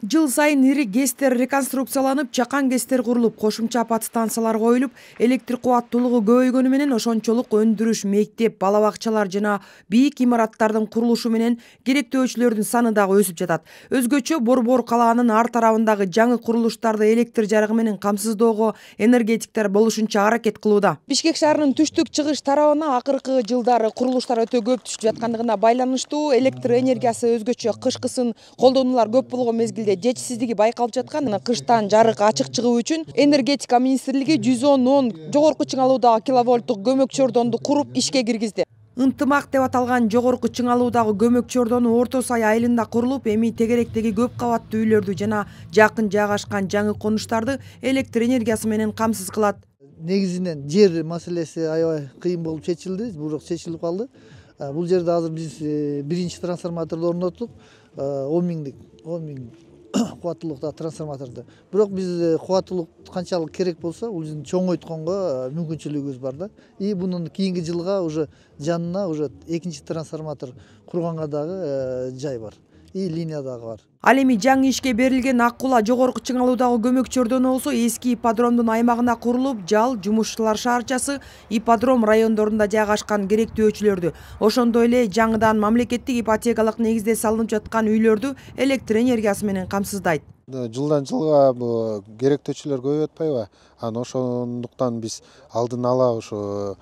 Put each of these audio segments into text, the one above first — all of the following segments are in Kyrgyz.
Жыл сайын ири ГЭСтер реконструкцияланып, чакан ГЭСтер курулуп, кошумча апат станциялар коюлуп, электр кубаттуулугу көбөйгөнү менен ошончолук өндүрүш, мектеп, бала бакчалар жана бийик имараттардын курулушу менен керектөөчүлөрдүн саны дагы өсүп жатат. Өзгөчө Борбор калаанын ар тарабындагы жаңы курулуштарды электр жарыгы менен камсыздоого энергетиктер болушунча аракет кылууда. Бишкек шаарынын түштүк-чыгыш тарабына акыркы жылдары курулуштар өтө көп түшүп жаткандыгына байланыштуу электр энергиясы өзгөчө кышкысын колдонуулар көп болгон мезгилде жетишсиздиги байкалып жаткан. Кыштан жарык ачык чыгуу үчүн энергетика министрлиги 110 жогорку чыңалуудагы киловольттук көмөк чордонду куруп ишке киргизди. Ынтымак деп аталган жогорку чыңалуудагы көмөк чордону Орто Сай айылында курулуп, эми тегеректеги көп кабаттуу үйлөрдү жана жакын жайгашкан жаңы конуштарды электр энергиясы менен камсыз кылат. Негизинен жер маселеси аябай кыйын болуп чечилди, бирок чечилип калды. Бул жерде азыр биз биринчи трансформаторду орноттук, 10 миң кубаттуулукта трансформаторду. Бирок биз кубаттуулук канчалык керек болсо, ушун чоңойтконго мүмкүнчүлүгүбүз бар да. И бунун кийинки жылга уже жанына уже экинчи трансформатор курганга дагы жай бар. И линия дагы бар. Ал эми жаңы ишке берилген Аккула жогорку чыңалуудагы көмөк чордону болсо эски ипподромдун аймагына курулуп, жал жумушчулар шаарчасы ипподром райондорунда жайгашкан керектөөчүлөрдү, ошондой эле жаңыдан мамлекеттик ипотекалык негизде салынып жаткан үйлөрдү электр энергиясы менен камсыздайт. Жылдан жылга бул керектөөчүлөр көбөйүп атпайбы? Ошондуктан биз алдын ала ошо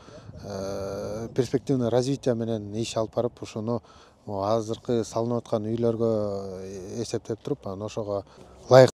перспективный развитие менен иш алып барып, ошону азыркы салынып аткан үйлөргө эсептеп туруп, ошого ылайык